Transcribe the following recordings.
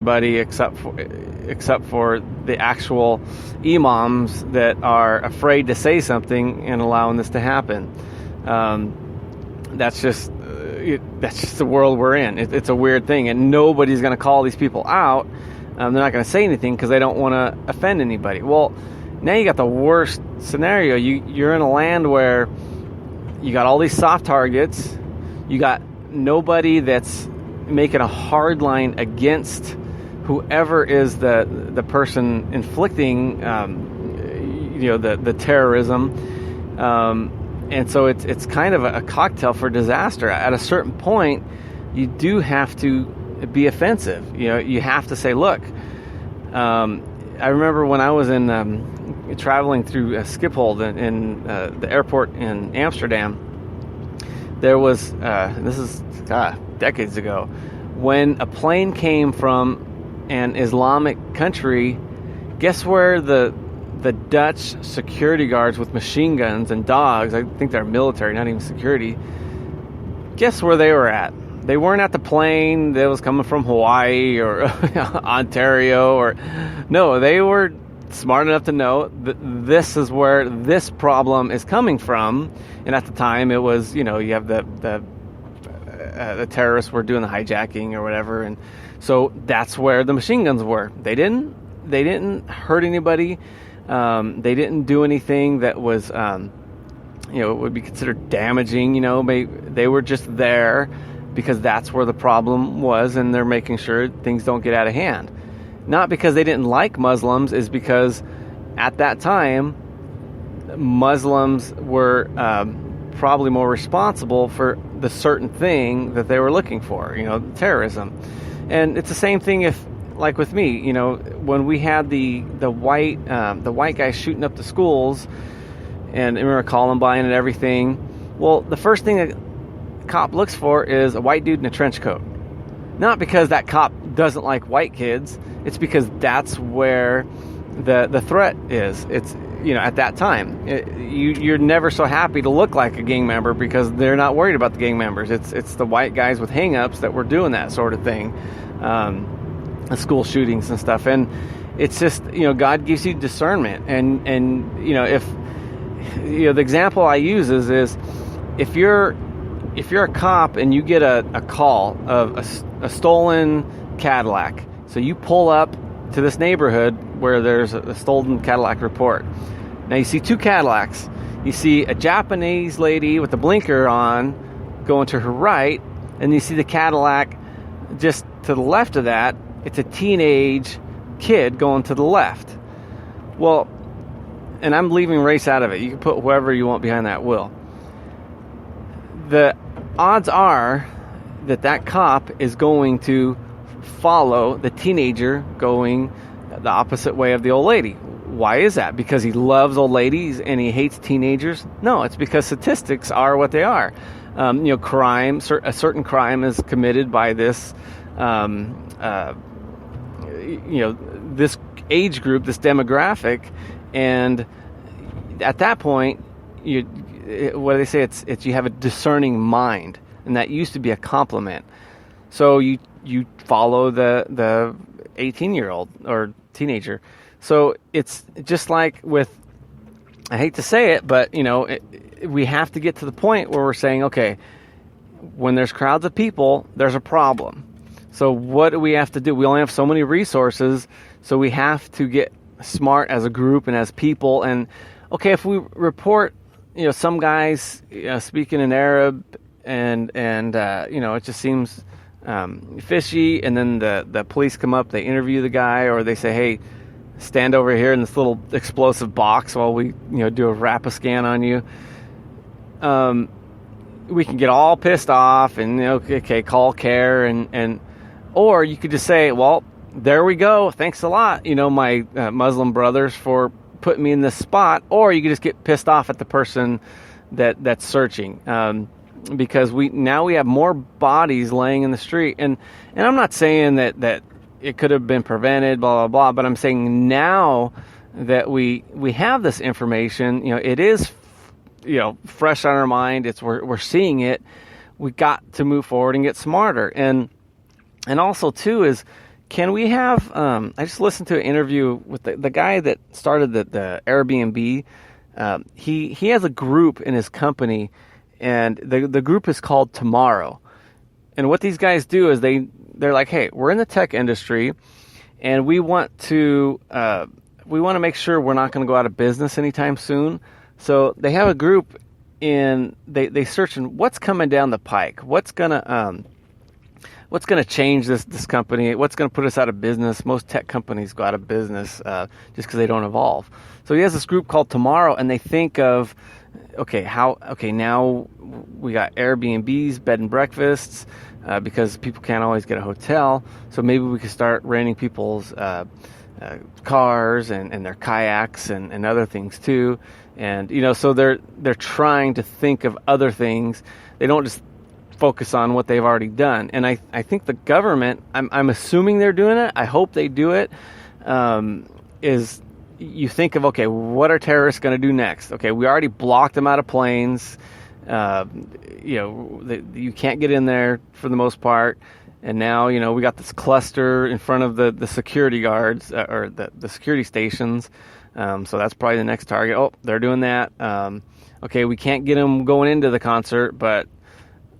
everybody except for the actual imams that are afraid to say something and allowing this to happen. That's just the world we're in. It's a weird thing, and nobody's going to call these people out. They're not going to say anything because they don't want to offend anybody. Well, now you got the worst scenario. You're in a land where you got all these soft targets. You got nobody that's making a hard line against whoever is the person inflicting the terrorism, and so it's kind of a cocktail for disaster. At a certain point, you do have to be offensive. You have to say, look, I remember when I was in traveling through Schiphol in the airport in Amsterdam, there was this is decades ago, when a plane came from an Islamic country. Guess where the Dutch security guards with machine guns and dogs, I think they're military, not even security, guess where they were at? They weren't at the plane that was coming from Hawaii or Ontario, no, they were smart enough to know that this is where this problem is coming from. And at the time, it was, you have the terrorists were doing the hijacking or whatever, and so that's where the machine guns were. They didn't hurt anybody. They didn't do anything that was would be considered damaging. They were just there because that's where the problem was, and they're making sure things don't get out of hand. Not because they didn't like Muslims, is because at that time Muslims were probably more responsible for the certain thing that they were looking for, terrorism. And it's the same thing if, like with me, when we had the white guys shooting up the schools, and remember Columbine and everything. Well, the first thing a cop looks for is a white dude in a trench coat. Not because that cop doesn't like white kids. It's because that's where the threat is. It's at that time, you're never so happy to look like a gang member because they're not worried about the gang members. It's the white guys with hang-ups that were doing that sort of thing, the school shootings and stuff. And it's just, God gives you discernment. And if the example I use is if you're a cop and you get a call of a stolen Cadillac, so you pull up to this neighborhood where there's a stolen Cadillac report. Now you see two Cadillacs. You see a Japanese lady with the blinker on going to her right, and you see the Cadillac just to the left of that. It's a teenage kid going to the left. Well, and I'm leaving race out of it. You can put whoever you want behind that wheel. The odds are that cop is going to follow the teenager going the opposite way of the old lady. Why is that? Because he loves old ladies and he hates teenagers? No, it's because statistics are what they are. Crime, a certain crime is committed by this, this age group, this demographic, and at that point, what do they say? It's you have a discerning mind, and that used to be a compliment. So you follow the 18-year-old or teenager. So it's just like with, I hate to say it, but we have to get to the point where we're saying, okay, when there's crowds of people, there's a problem. So what do we have to do? We only have so many resources, so we have to get smart as a group and as people. And okay, if we report, some guys speaking in Arab, and it just seems fishy, and then the police come up, they interview the guy, or they say, hey, stand over here in this little explosive box while we do a Rapiscan on you. We can get all pissed off and okay, call care, and or you could just say, well, there we go, thanks a lot, my Muslim brothers, for putting me in this spot. Or you could just get pissed off at the person that's searching, because we have more bodies laying in the street, and I'm not saying that it could have been prevented, blah blah blah, but I'm saying now that we have this information, it is fresh on our mind. We're seeing it. We got to move forward and get smarter, and also too is can we have? I just listened to an interview with the guy that started the Airbnb. He has a group in his company, and the group is called Tomorrow. And what these guys do is they're like, hey, we're in the tech industry, and we want to make sure we're not going to go out of business anytime soon. So they have a group, and they search in what's coming down the pike, what's gonna change this company, what's gonna put us out of business. Most tech companies go out of business just because they don't evolve. So he has this group called Tomorrow, and they think of, now we got Airbnbs, bed and breakfasts, because people can't always get a hotel. So maybe we could start renting people's cars and their kayaks and other things too. And so they're trying to think of other things. They don't just focus on what they've already done. And I think the government, I'm assuming they're doing it, I hope they do it, is you think of, okay, what are terrorists going to do next? Okay, we already blocked them out of planes. You can't get in there for the most part. And now, we got this cluster in front of the security guards or the security stations. So that's probably the next target. Oh, they're doing that. Okay, we can't get them going into the concert, but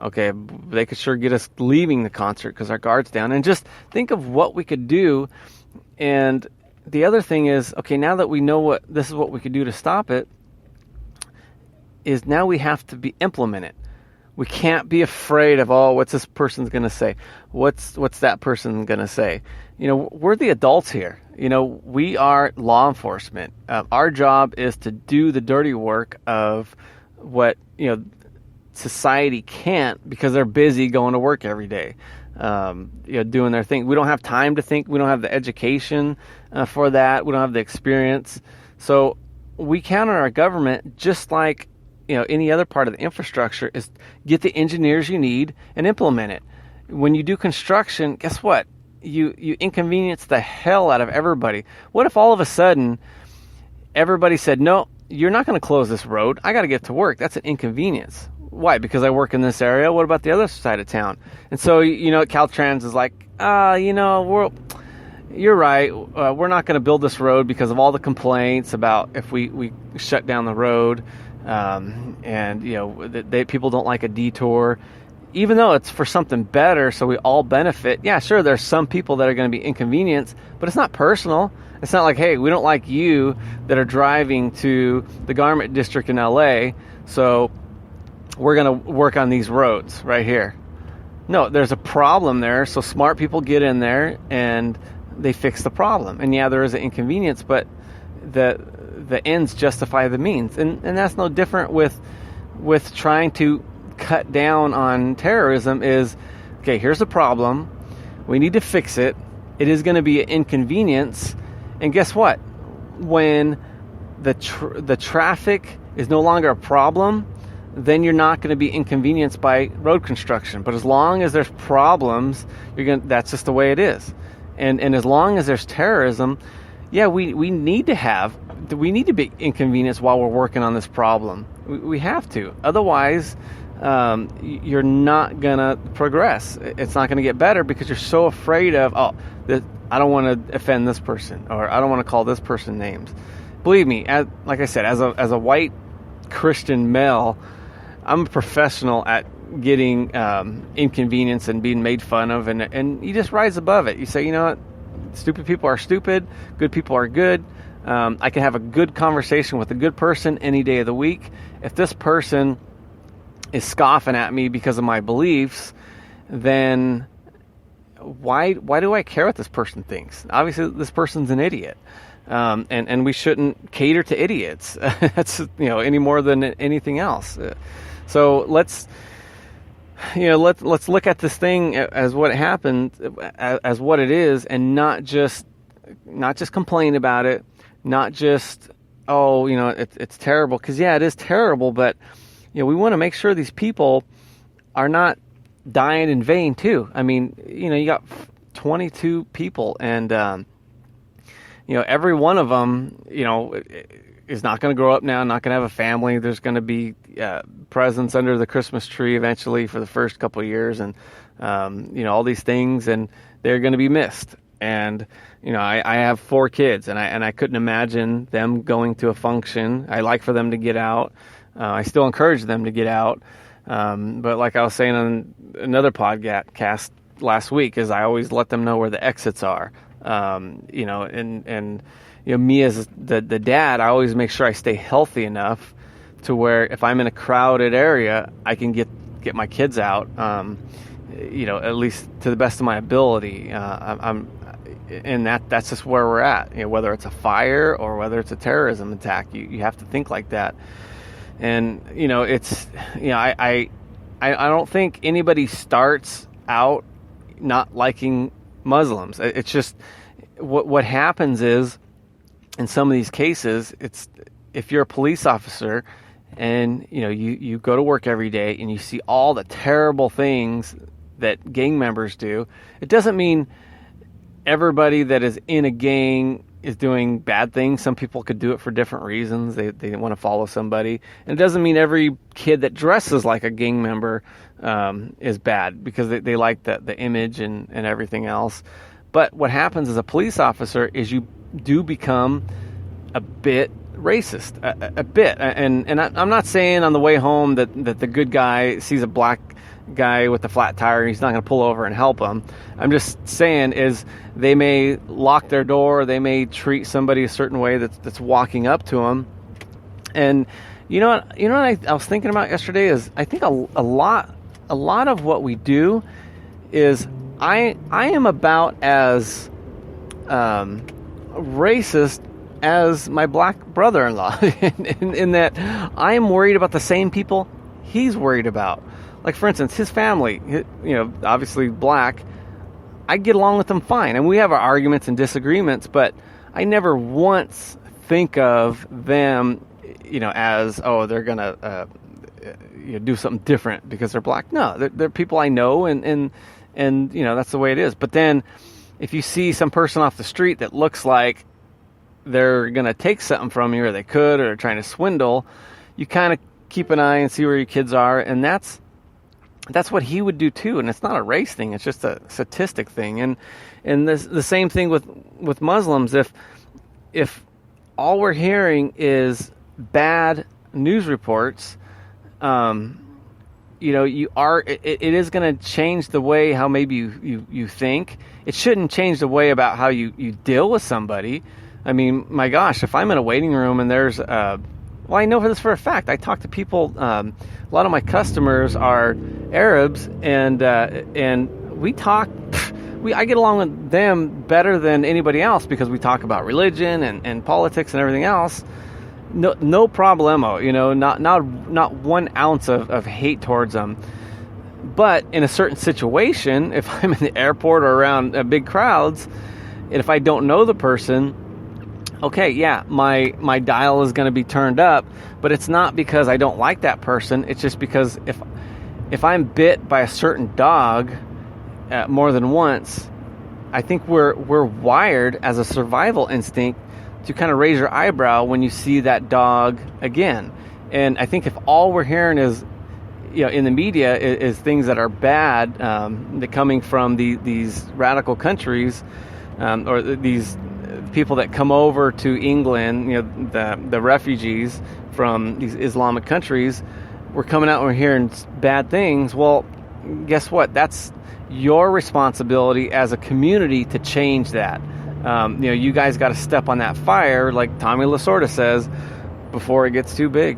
okay, they could sure get us leaving the concert because our guard's down. And just think of what we could do. And the other thing is, okay, now that we know this is what we could do to stop it, is now we have to implement it. We can't be afraid of, what's this person's going to say? What's that person going to say? We're the adults here. We are law enforcement. Our job is to do the dirty work of what, society can't because they're busy going to work every day, doing their thing. We don't have time to think. We don't have the education for that. We don't have the experience. So we count on our government just like any other part of the infrastructure, is get the engineers you need and implement it. When you do construction, guess what? You inconvenience the hell out of everybody. What if all of a sudden everybody said, no, you're not going to close this road. I got to get to work. That's an inconvenience. Why? Because I work in this area. What about the other side of town? And so, Caltrans is like, you're right. We're not going to build this road because of all the complaints about if we shut down the road. People don't like a detour, even though it's for something better, so we all benefit. Yeah, sure, there's some people that are going to be inconvenienced, but it's not personal. It's not like, hey, we don't like you that are driving to the garment district in LA, so we're going to work on these roads right here. No, there's a problem there, so smart people get in there and they fix the problem. And yeah, there is an inconvenience, but the ends justify the means, and that's no different with trying to cut down on terrorism. Is, okay, here's the problem, we need to fix it. It is going to be an inconvenience, and guess what? When the traffic is no longer a problem, then you're not going to be inconvenienced by road construction. But as long as there's problems, that's just the way it is. And as long as there's terrorism, yeah, we need to be inconvenienced while we're working on this problem. We have to. Otherwise, you're not going to progress. It's not going to get better because you're so afraid of, I don't want to offend this person, or I don't want to call this person names. Believe me, like I said, as a white Christian male, I'm a professional at getting inconvenience and being made fun of, and you just rise above it. You say, you know what? Stupid people are stupid. Good people are good. I can have a good conversation with a good person any day of the week. If this person is scoffing at me because of my beliefs, then why do I care what this person thinks? Obviously, this person's an idiot. And we shouldn't cater to idiots. That's, any more than anything else. So let's look at this thing as what happened, as what it is, and not just complain about it, not just, it's terrible, because yeah, it is terrible, but we want to make sure these people are not dying in vain too. I mean, you got 22 people, and every one of them, is not going to grow up now, not going to have a family. There's going to be presents under the Christmas tree eventually for the first couple of years, and all these things, and they're going to be missed. And, I have 4 kids, and I couldn't imagine them going to a function. I like for them to get out. I still encourage them to get out. But like I was saying on another podcast last week, is I always let them know where the exits are. Me as the dad, I always make sure I stay healthy enough to where if I'm in a crowded area, I can get my kids out, at least to the best of my ability. That's just where we're at. Whether it's a fire or whether it's a terrorism attack, you have to think like that. And I don't think anybody starts out not liking Muslims. It's just what happens is, in some of these cases, it's if you're a police officer and you go to work every day and you see all the terrible things that gang members do, it doesn't mean everybody that is in a gang is doing bad things. Some people could do it for different reasons. They want to follow somebody. And it doesn't mean every kid that dresses like a gang member is bad, because they like the image and everything else. But what happens as a police officer is you do become a bit racist, a bit. And I'm not saying on the way home that the good guy sees a black guy with a flat tire and he's not going to pull over and help him. I'm just saying is they may lock their door, they may treat somebody a certain way that's walking up to them. And you know what I was thinking about yesterday is, I think a lot of what we do is I am about as racist as my black brother-in-law in that I am worried about the same people he's worried about. Like, for instance, his family, obviously black, I get along with them fine. And we have our arguments and disagreements, but I never once think of them, as, they're going to do something different because they're black. No, they're people I know, and that's the way it is. But then if you see some person off the street that looks like they're going to take something from you, or they could, or trying to swindle, you kind of keep an eye and see where your kids are. And that's what he would do too. And it's not a race thing. It's just a statistic thing. And the same thing with Muslims. If all we're hearing is bad news reports, it is going to change the way how maybe you think. It shouldn't change the way about how you deal with somebody. I mean, my gosh, if I'm in a waiting room and there's I know this for a fact. I talk to people. A lot of my customers are Arabs, and we talk. I get along with them better than anybody else because we talk about religion and politics and everything else. No problemo. Not 1 ounce of hate towards them. But in a certain situation, if I'm in the airport or around big crowds, and if I don't know the person, okay, yeah, my dial is going to be turned up, but it's not because I don't like that person. It's just because if I'm bit by a certain dog more than once, I think we're wired as a survival instinct to kind of raise your eyebrow when you see that dog again. And I think if all we're hearing is, in the media is things that are bad, that coming from these radical countries, or these people that come over to England, the refugees from these Islamic countries, we're coming out and we're hearing bad things. Well, guess what? That's your responsibility as a community to change that. You guys got to step on that fire, like Tommy Lasorda says, before it gets too big.